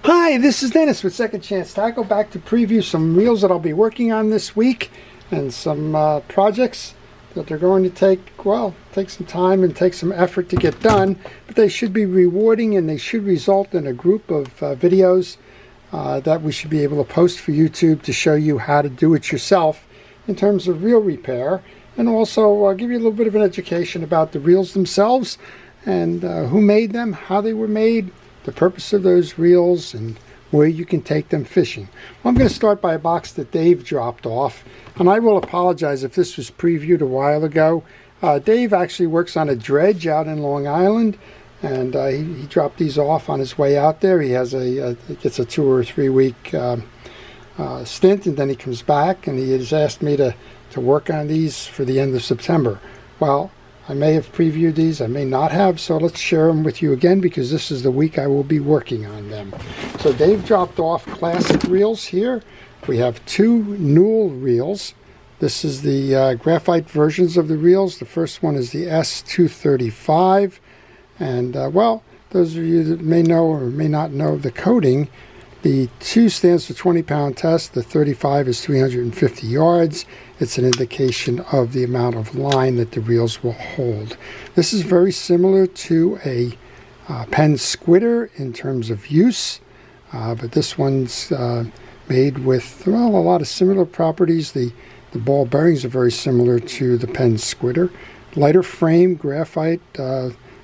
Hi, this is Dennis with Second Chance Tackle, back to preview some reels that I'll be working on this week and some projects that they're going to take some time and take some effort to get done, but they should be rewarding and they should result in a group of videos that we should be able to post for YouTube to show you how to do it yourself in terms of reel repair, and also give you a little bit of an education about the reels themselves and who made them, how they were made, the purpose of those reels, and where you can take them fishing. Well, I'm going to start by a box that Dave dropped off, and I will apologize if this was previewed a while ago. Dave actually works on a dredge out in Long Island, and he dropped these off on his way out there. He has gets a 2 or 3 week stint, and then he comes back, and he has asked me to work on these for the end of September. Well, I may have previewed these, I may not have, so let's share them with you again because this is the week I will be working on them. So Dave dropped off classic reels here. We have 2 Newell reels. This is the graphite versions of the reels. The first one is the S235, and well, those of you that may know or may not know the coding, the 2 stands for 20-pound test, the 35 is 350 yards. It's an indication of the amount of line that the reels will hold. This is very similar to a Penn Squitter in terms of use, but this one's made with, well, a lot of similar properties. The ball bearings are very similar to the Penn Squitter. Lighter frame, graphite,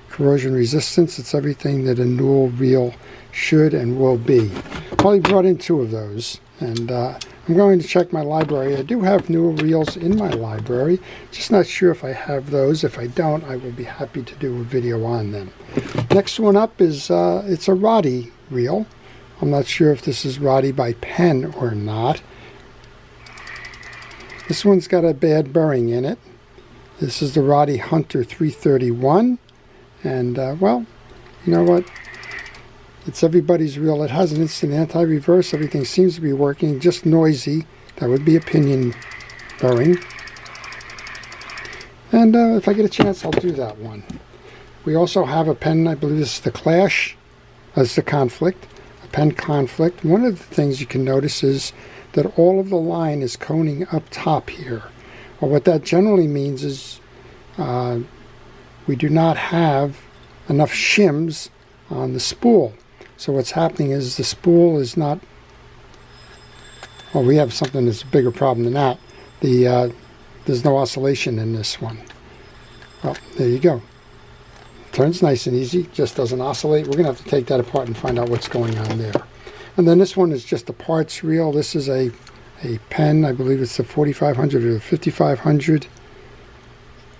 corrosion resistance. It's everything that a Newell reel should and will be. Well, he brought in 2 of those, and I'm going to check my library. I do have Newell reels in my library, just not sure if I have those. If I don't, I will be happy to do a video on them. Next one up is it's a Roddy reel. I'm not sure if this is Roddy by Penn or not. This one's got a bad bearing in it. This is the Roddy Hunter 331, and well, you know what? It's everybody's reel. It has an instant anti-reverse. Everything seems to be working, just noisy. That would be a pinion bearing. And if I get a chance, I'll do that one. We also have a Penn, I believe this is the Clash. That's the Conflict. A Penn Conflict. One of the things you can notice is that all of the line is coning up top here. Well, what that generally means is we do not have enough shims on the spool. So what's happening is the spool is not, well, we have something that's a bigger problem than that. There's no oscillation in this one. Well, there you go. Turns nice and easy, just doesn't oscillate. We're going to have to take that apart and find out what's going on there. And then this one is just a parts reel. This is a Penn, I believe it's the 4500 or the 5500.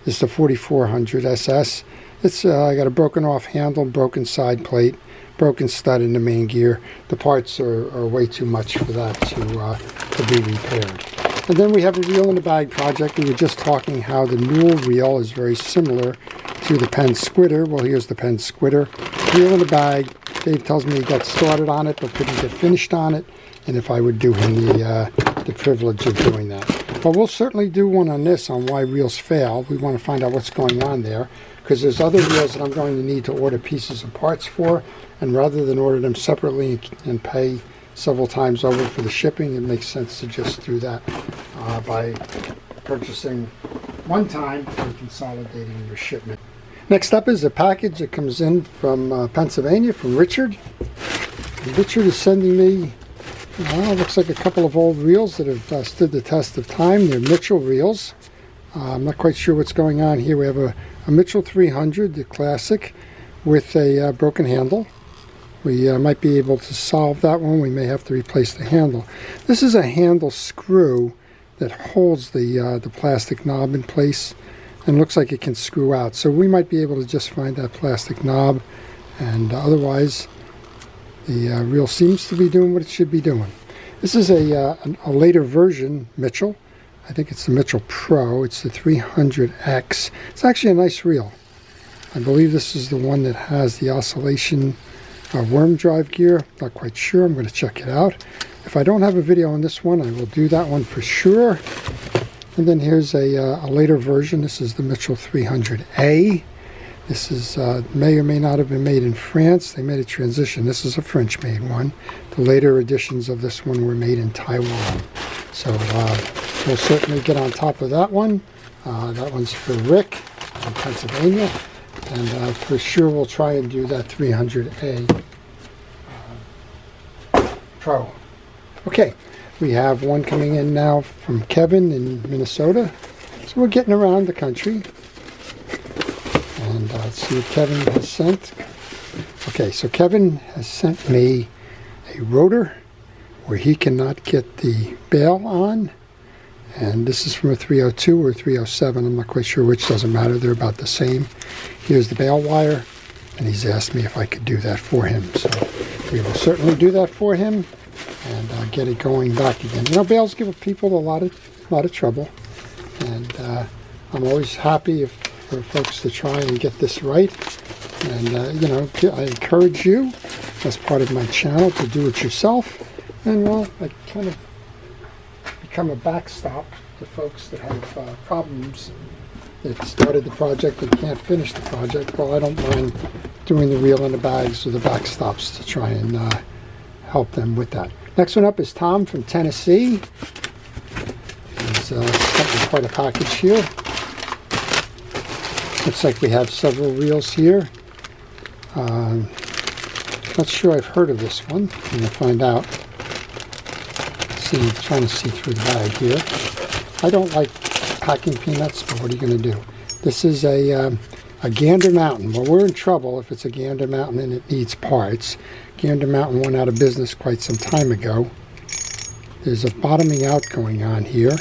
This is the 4400 SS. It's I got a broken off handle, broken side plate, broken stud in the main gear. The parts are way too much for that to be repaired. And then we have a reel in the bag project. We were just talking how the Newell reel is very similar to the Penn Squitter. Well, here's the Penn Squitter. Reel in the bag. Dave tells me he got started on it but couldn't get finished on it, and if I would do him the privilege of doing that. But we'll certainly do one on this, on why reels fail. We want to find out what's going on there, because there's other reels that I'm going to need to order pieces and parts for, and rather than order them separately and pay several times over for the shipping, it makes sense to just do that by purchasing one time and consolidating your shipment. Next up is a package that comes in from Pennsylvania, from Richard. And Richard is sending me, well, looks like a couple of old reels that have stood the test of time. They're Mitchell reels. I'm not quite sure what's going on here. We have a Mitchell 300, the classic, with a broken handle. We might be able to solve that one. We may have to replace the handle. This is a handle screw that holds the plastic knob in place, and looks like it can screw out. So we might be able to just find that plastic knob, and otherwise the reel seems to be doing what it should be doing. This is a later version Mitchell. I think it's the Mitchell Pro. It's the 300X. It's actually a nice reel. I believe this is the one that has the oscillation worm drive gear. Not quite sure. I'm going to check it out. If I don't have a video on this one, I will do that one for sure. And then here's a later version. This is the Mitchell 300A. This is may or may not have been made in France. They made a transition. This is a French-made one. The later editions of this one were made in Taiwan. So we'll certainly get on top of that one. That one's for Rick in Pennsylvania. And for sure we'll try and do that 300A Pro. Okay, we have one coming in now from Kevin in Minnesota. So we're getting around the country. And let's see what Kevin has sent. Okay, so Kevin has sent me a rotor where he cannot get the bail on. And this is from a 302 or 307. I'm not quite sure which, doesn't matter. They're about the same. Here's the bail wire, and he's asked me if I could do that for him. So we will certainly do that for him and get it going back again. You know, bails give people a lot of trouble, and I'm always happy for folks to try and get this right. And you know, I encourage you as part of my channel to do it yourself. And well, I kind of become a backstop to folks that have problems that started the project and can't finish the project. Well, I don't mind doing the reel in the bags or the backstops to try and help them with that. Next one up is Tom from Tennessee. He's sent me quite a package here. Looks like we have several reels here. Not sure I've heard of this one. I'm going to find out. Trying to see through the bag here. I don't like packing peanuts, but what are you going to do? This is a Gander Mountain. Well, we're in trouble if it's a Gander Mountain and it needs parts. Gander Mountain went out of business quite some time ago. There's a bottoming out going on here.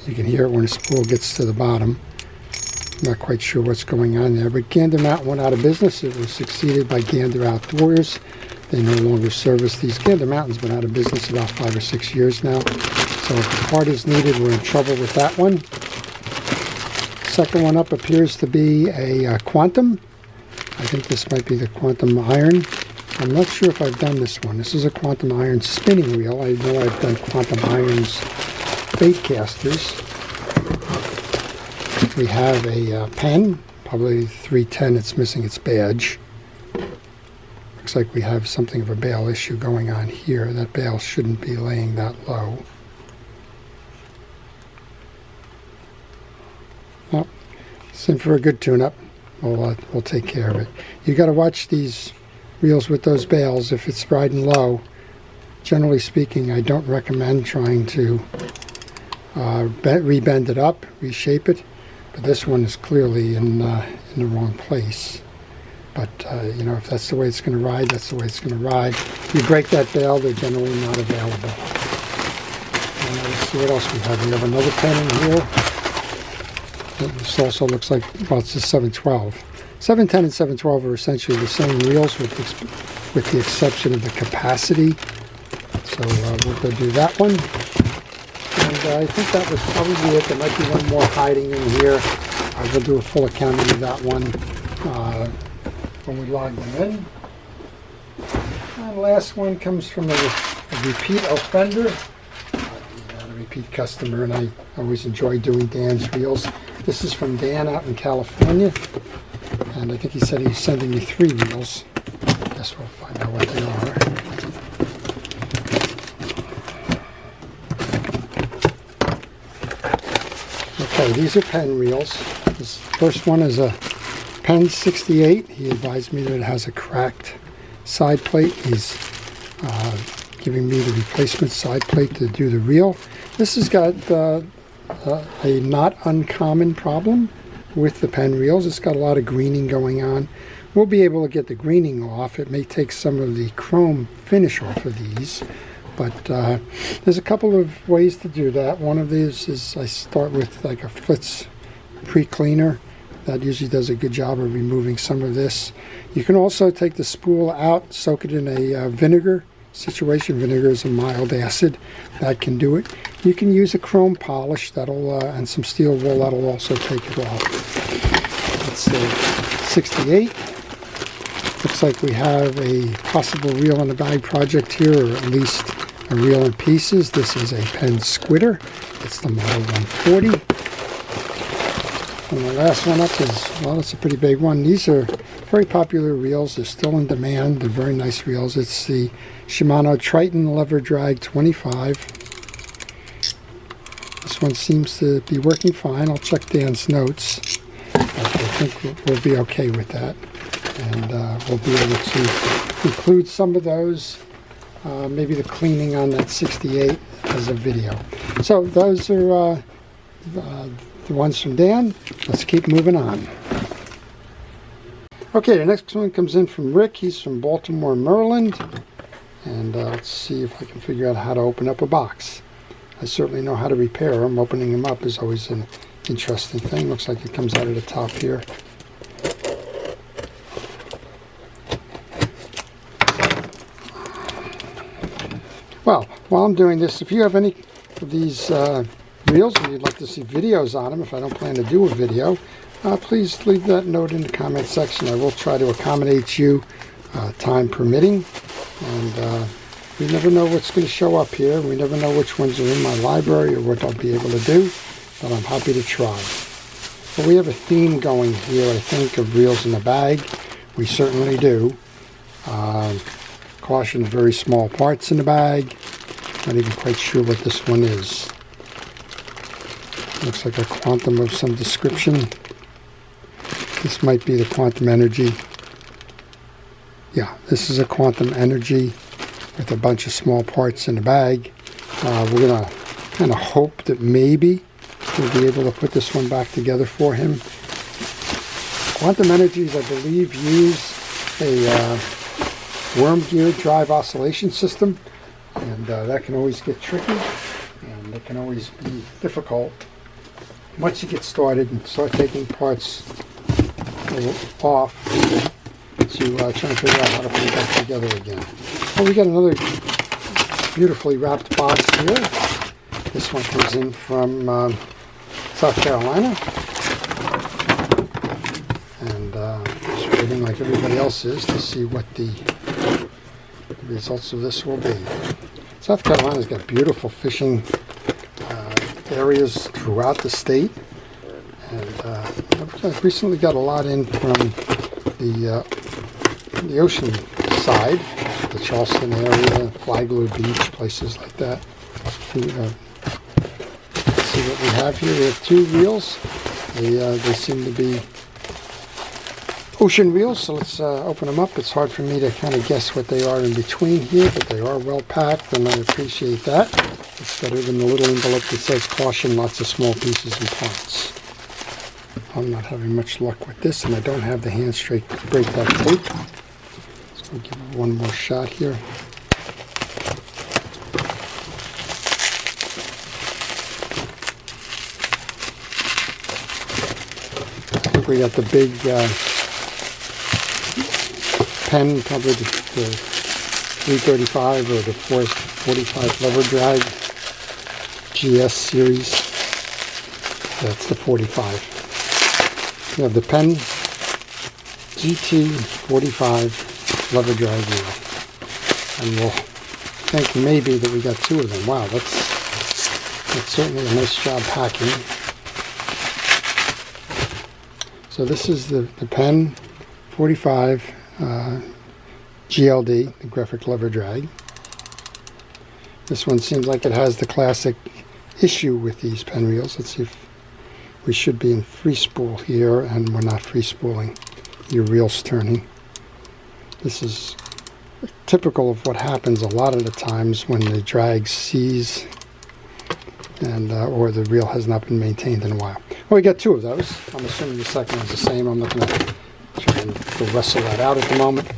You can hear it when the spool gets to the bottom. I'm not quite sure what's going on there, but Gander Mountain went out of business. It was succeeded by Gander Outdoors. They no longer service these. Gander Mountain's been out of business about 5 or 6 years now. So if the part is needed, we're in trouble with that one. Second one up appears to be a Quantum. I think this might be the Quantum Iron. I'm not sure if I've done this one. This is a Quantum Iron spinning reel. I know I've done Quantum Irons bait casters. We have a pen, probably 310. It's missing its badge. Looks like we have something of a bail issue going on here. That bail shouldn't be laying that low. Well, it's in for a good tune-up. We'll take care of it. You got to watch these reels with those bails if it's riding low. Generally speaking, I don't recommend trying to rebend it up, reshape it. But this one is clearly in the wrong place. But, you know, if that's the way it's going to ride, that's the way it's going to ride. If you break that bail, they're generally not available. And let's see what else we have. We have another pen in here. This also looks like, well, it's a 712. 710 and 712 are essentially the same reels with the exception of the capacity. So we'll go do that one. And I think that was probably it. There might be one more hiding in here. I will do a full accounting of that one when we log them in. And the last one comes from a repeat offender, a repeat customer, and I always enjoy doing Dan's reels. This is from Dan out in California, and I think he said he's sending me 3 reels. I guess we'll find out what they are. Okay, these are pen reels. This first one is a Pen 68. He advised me that it has a cracked side plate. He's giving me the replacement side plate to do the reel. This has got a not uncommon problem with the pen reels. It's got a lot of greening going on. We'll be able to get the greening off. It may take some of the chrome finish off of these, but there's a couple of ways to do that. One of these is I start with like a Flitz pre-cleaner. That usually does a good job of removing some of this. You can also take the spool out, soak it in a vinegar situation. Vinegar is a mild acid. That can do it. You can use a chrome polish that'll and some steel wool that'll also take it off. Let's see, 68. Looks like we have a possible reel in the bag project here, or at least a reel in pieces. This is a Pen Squitter. It's the model 140. And the last one up is, well, it's a pretty big one. These are very popular reels. They're still in demand. They're very nice reels. It's the Shimano Triton Lever Drag 25. This one seems to be working fine. I'll check Dan's notes. But I think we'll be okay with that. And we'll be able to include some of those, maybe the cleaning on that 68 as a video. So those are the ones from Dan. Let's keep moving on. Okay, the next one comes in from Rick. He's from Baltimore, Maryland. And let's see if I can figure out how to open up a box. I certainly know how to repair them. Opening them up is always an interesting thing. Looks like it comes out of the top here. Well, while I'm doing this, if you have any of these reels and you'd like to see videos on them, if I don't plan to do a video, please leave that note in the comment section. I will try to accommodate you, time permitting. And we never know what's going to show up here. We never know which ones are in my library or what I'll be able to do, but I'm happy to try. But we have a theme going here, I think, of reels in a bag. We certainly do. Caution, very small parts in the bag. Not even quite sure what this one is. Looks like a Quantum of some description. This might be the Quantum Energy. Yeah, this is a Quantum Energy with a bunch of small parts in the bag. We're going to kind of hope that maybe we'll be able to put this one back together for him. Quantum Energies, I believe, use a worm gear drive oscillation system, and that can always get tricky, and it can always be difficult once you get started and start taking parts off to try and figure out how to put it back together again. Well, we got another beautifully wrapped box here. This one comes in from South Carolina, and just waiting like everybody else is to see what the results of this will be. South Carolina's got beautiful fishing areas throughout the state, and I've recently got a lot in from the ocean side, the Charleston area, Flagler Beach, places like that. Let's see what we have here. We have two reels. They seem to be ocean reels, so let's open them up. It's hard for me to kind of guess what they are in between here, but they are well packed, and I appreciate that. It's better than the little envelope that says caution, lots of small pieces and parts. I'm not having much luck with this, and I don't have the hand straight break that tape. So we'll give it one more shot here. I think we got the big Penn, probably the 335 or the 445 lever drag GS series. That's the 45. We have the Penn GT45 lever drag reel, and we'll think maybe that we got two of them. Wow, that's certainly a nice job packing. So this is the Penn 45 GLD, the graphic lever drag. This one seems like it has the classic issue with these Penn reels. Let's see if we should be in free spool here, and we're not free spooling. Your reel's turning. This is typical of what happens a lot of the times when the drag sees and or the reel has not been maintained in a while. Well, we got two of those. I'm assuming the second one's the same. I'm not going to try and go wrestle that out at the moment.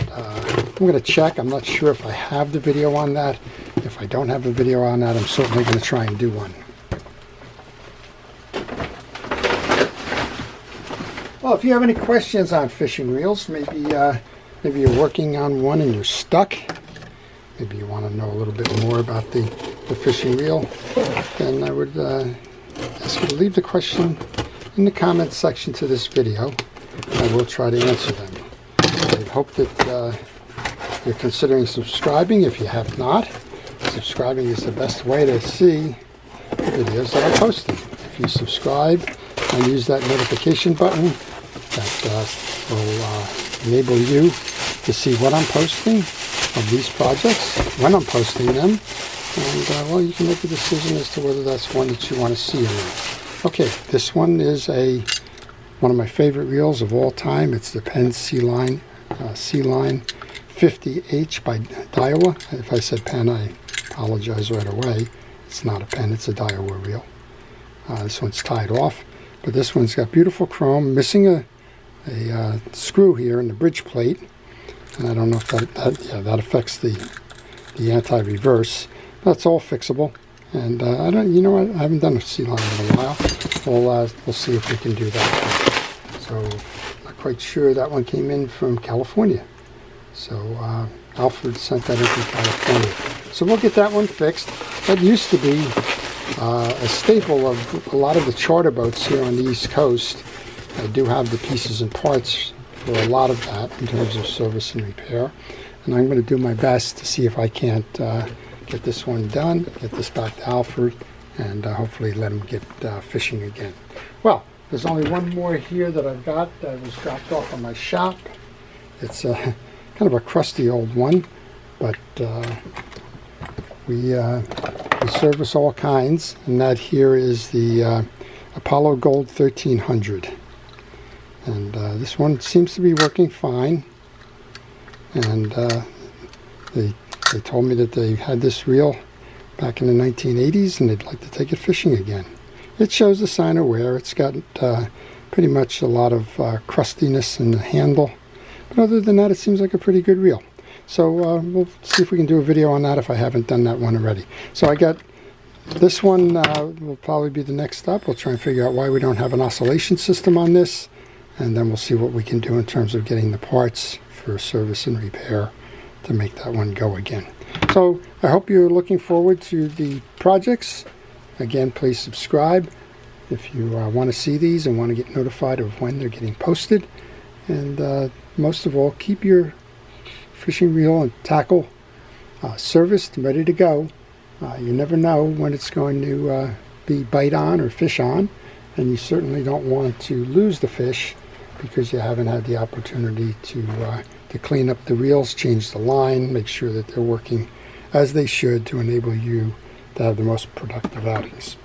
But, I'm going to check. I'm not sure if I have the video on that. If I don't have a video on that, I'm certainly going to try and do one. Well, if you have any questions on fishing reels, maybe you're working on one and you're stuck, maybe you want to know a little bit more about the fishing reel, then I would ask you to leave the question in the comments section to this video. I will try to answer them. I hope that you're considering subscribing. If you have not, subscribing is the best way to see videos that I post them. If you subscribe, and use that notification button that will enable you to see what I'm posting of these projects, when I'm posting them, and well, you can make a decision as to whether that's one that you want to see or not. Okay, this one is one of my favorite reels of all time. It's the Penn C-Line 50H by Daiwa. If I said Penn, I apologize right away. It's not a Penn, it's a Daiwa reel. This one's tied off, but this one's got beautiful chrome, missing a screw here in the bridge plate, and I don't know if that affects the anti-reverse. That's all fixable, and I haven't done a C-Line in a while. We'll see if we can do that. So, not quite sure. That one came in from California. So Alfred sent that in from California. So we'll get that one fixed. That used to be a staple of a lot of the charter boats here on the East Coast. I do have the pieces and parts for a lot of that in terms of service and repair. And I'm going to do my best to see if I can't get this one done, get this back to Alfred, and hopefully let him get fishing again. Well, there's only one more here that I've got that was dropped off on my shop. It's kind of a crusty old one, but we service all kinds, and that here is the Apollo Gold 1300. And this one seems to be working fine, and they told me that they had this reel back in the 1980s and they'd like to take it fishing again. It shows a sign of wear. It's got pretty much a lot of crustiness in the handle, but other than that, it seems like a pretty good reel. So we'll see if we can do a video on that if I haven't done that one already. So I got this one will probably be the next step. We'll try and figure out why we don't have an oscillation system on this, and then we'll see what we can do in terms of getting the parts for service and repair to make that one go again. So I hope you're looking forward to the projects. Again, please subscribe if you want to see these and want to get notified of when they're getting posted. And most of all, keep your fishing reel and tackle serviced and ready to go. You never know when it's going to be bite on or fish on, and you certainly don't want to lose the fish because you haven't had the opportunity to clean up the reels, change the line, make sure that they're working as they should to enable you to have the most productive outings.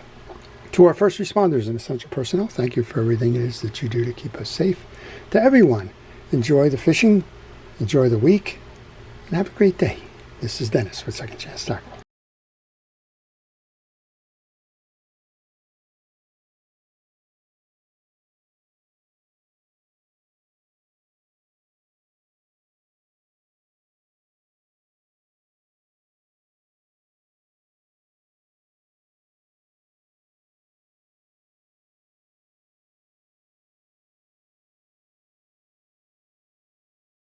To our first responders and essential personnel, thank you for everything it is that you do to keep us safe. To everyone, enjoy the fishing, enjoy the week, and have a great day. This is Dennis with Second Chance Tackle.